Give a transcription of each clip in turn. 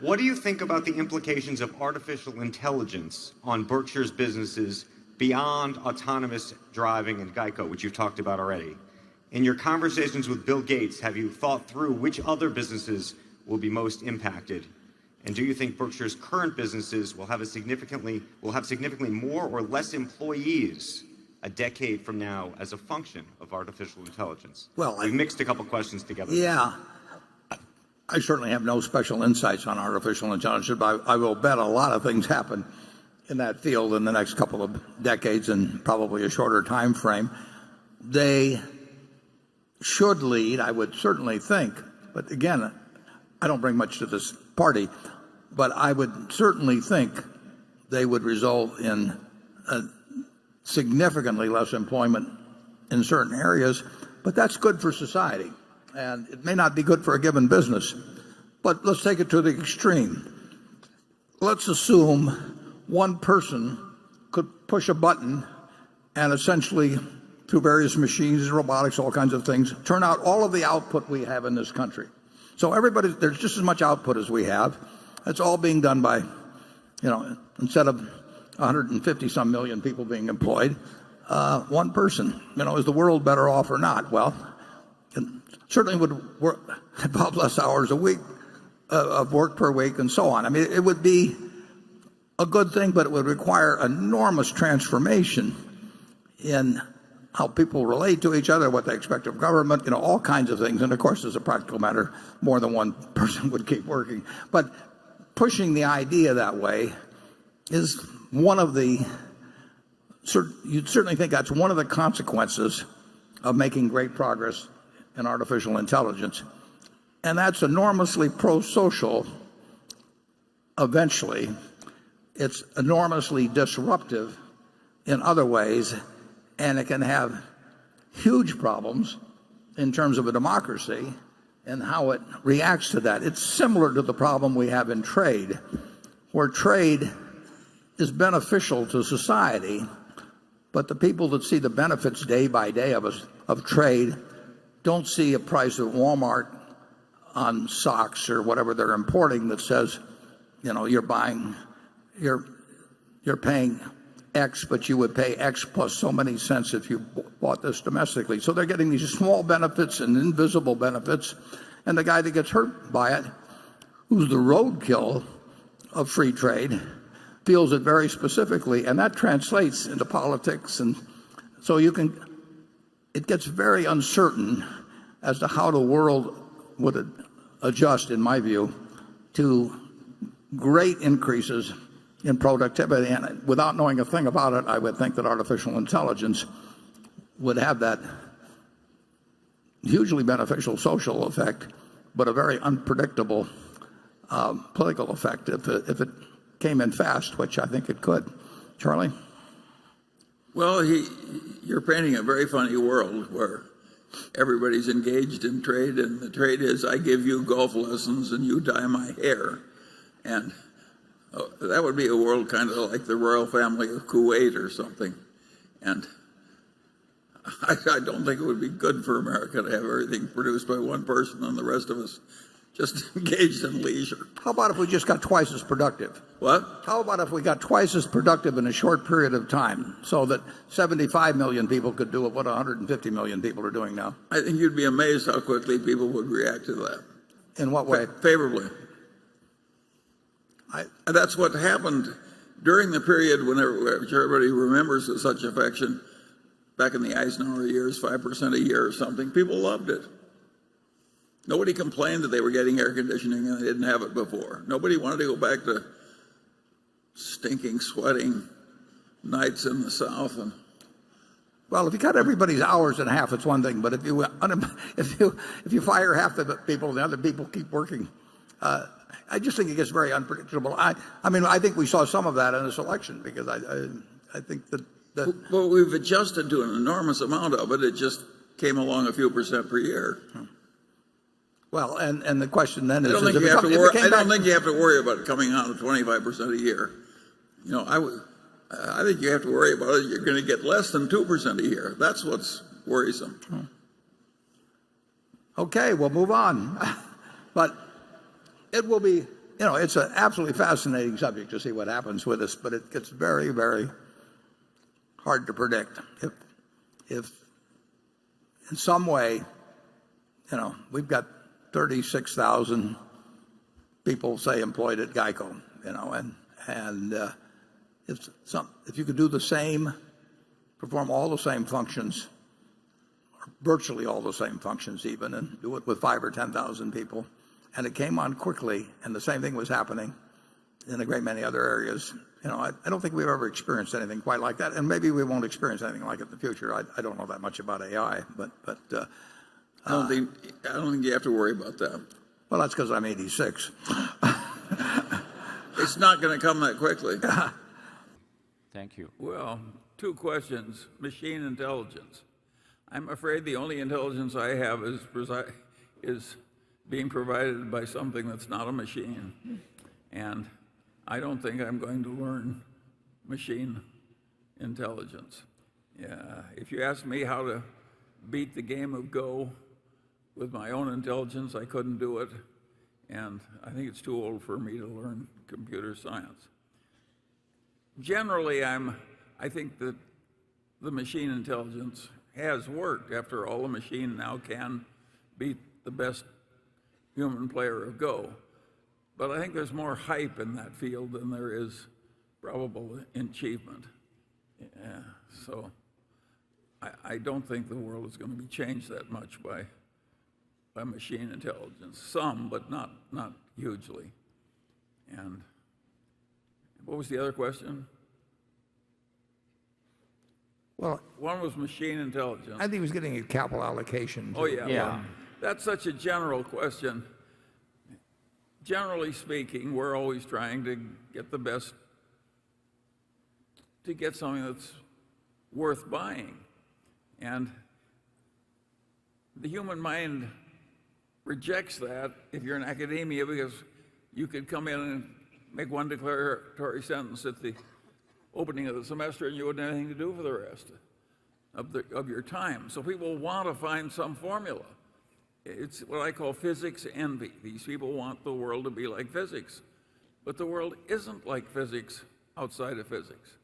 what do you think about the implications of artificial intelligence on Berkshire's businesses beyond autonomous driving and Geico, which you've talked about already? In your conversations with Bill Gates, have you thought through which other businesses will be most impacted? And do you think Berkshire's current businesses will have significantly more or less employees a decade from now as a function of artificial intelligence? Well, we've mixed a couple questions together. Yeah. I certainly have no special insights on artificial intelligence, but I will bet a lot of things happen in that field in the next couple of decades and probably a shorter time frame. They should lead, I would certainly think, but again, I don't bring much to this party, but I would certainly think they would result in significantly less employment in certain areas, but that's good for society. And it may not be good for a given business, but let's take it to the extreme. Let's assume one person could push a button and essentially, through various machines, robotics, all kinds of things, turn out all of the output we have in this country. So there's just as much output as we have. It's all being done by, instead of 150 some million people being employed, one person. Is the world better off or not? Well, it certainly would involve less hours a week of work per week and so on. I mean, it would be a good thing, but it would require enormous transformation in how people relate to each other, what they expect of government, all kinds of things. And of course, as a practical matter, more than one person would keep working. But pushing the idea that way is one of the, you'd certainly think that's one of the consequences of making great progress in artificial intelligence. And that's enormously pro-social eventually. It's enormously disruptive in other ways, and it can have huge problems in terms of a democracy and how it reacts to that. It's similar to the problem we have in trade, where trade is beneficial to society, but the people that see the benefits day by day of trade don't see a price at Walmart on socks or whatever they're importing that says, you're paying X, but you would pay X plus so many cents if you bought this domestically. So they're getting these small benefits and invisible benefits, and the guy that gets hurt by it, who's the roadkill of free trade, feels it very specifically, and that translates into politics. And so it gets very uncertain as to how the world would adjust, in my view, to great increases in productivity. And without knowing a thing about it, I would think that artificial intelligence would have that hugely beneficial social effect, but a very unpredictable political effect if it came in fast, which I think it could. Charlie? Well, you're painting a very funny world where everybody's engaged in trade, and the trade is I give you golf lessons and you dye my hair. And that would be a world kind of like the royal family of Kuwait or something. And I don't think it would be good for America to have everything produced by one person and the rest of us just engaged in leisure. How about if we just got twice as productive? What? How about if we got twice as productive in a short period of time so that 75 million people could do what 150 million people are doing now? I think you'd be amazed how quickly people would react to that. In what way? Favorably. And that's what happened during the period when everybody remembers with such affection, back in the Eisenhower years, 5% a year or something. People loved it. Nobody complained that they were getting air conditioning and they didn't have it before. Nobody wanted to go back to stinking, sweating nights in the South. Well, if you cut everybody's hours in half, it's one thing. But if you fire half the people and the other people keep working, I just think it gets very unpredictable. I mean, I think we saw some of that in this election because I think that. Well, we've adjusted to an enormous amount of it. It just came along a few percent per year. Well, and the question then is, I don't think you have to worry about it coming out of 25% a year. I think you have to worry about it. You're going to get less than 2% a year. That's what's worrisome. Okay, we'll move on. But it will be it's an absolutely fascinating subject to see what happens with us, but it gets very, very hard to predict. If in some way, we've got 36,000 people, say, employed at GEICO, and if you could do the same, perform all the same functions, or virtually all the same functions even, and do it with 5 or 10,000 people, and it came on quickly, and the same thing was happening in a great many other areas. I don't think we've ever experienced anything quite like that, and maybe we won't experience anything like it in the future. I don't know that much about AI, but I don't think you have to worry about that. well, that's because I'm 86. It's not going to come that quickly. Thank you. Well, 2 questions. Machine intelligence. I'm afraid the only intelligence I have is being provided by something that's not a machine. And I don't think I'm going to learn machine intelligence. If you ask me how to beat the game of Go with my own intelligence, I couldn't do it. And I think it's too old for me to learn computer science. Generally, I think that the machine intelligence has worked. After all, a machine now can beat the best human player of Go. But I think there's more hype in that field than there is probable achievement. So I don't think the world is going to be changed that much by machine intelligence. Some, but not hugely. And what was the other question? Well, One was machine intelligence. I think he was getting at capital allocation. Oh, yeah. Yeah. Well, that's such a general question. Generally speaking, we're always trying to get the best, to get something that's worth buying. And the human mind rejects that if you're in academia, because you could come in and make one declaratory sentence at the opening of the semester and you wouldn't have anything to do for the rest of your time. So people want to find some formula. It's what I call physics envy. These people want the world to be like physics. But the world isn't like physics outside of physics.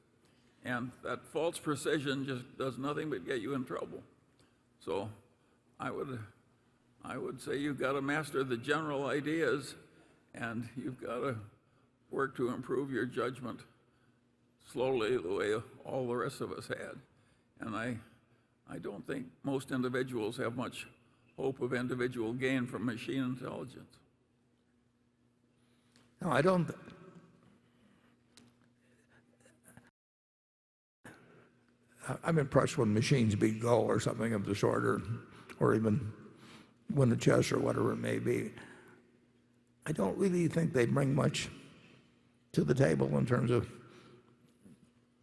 And that false precision just does nothing but get you in trouble. So I would say you've got to master the general ideas, and you've got to work to improve your judgment slowly, the way all the rest of us had. And I don't think most individuals have much hope of individual gain from machine intelligence. No, I don't. I'm impressed when machines beat Go or something of the sort, or even win the chess or whatever it may be. I don't really think they bring much to the table in terms of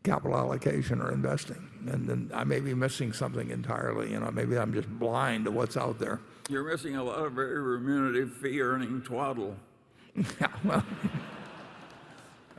capital allocation or investing. And then I may be missing something entirely. Maybe I'm just blind to what's out there. You're missing a lot of very remunerative fee-earning twaddle. Yeah, well,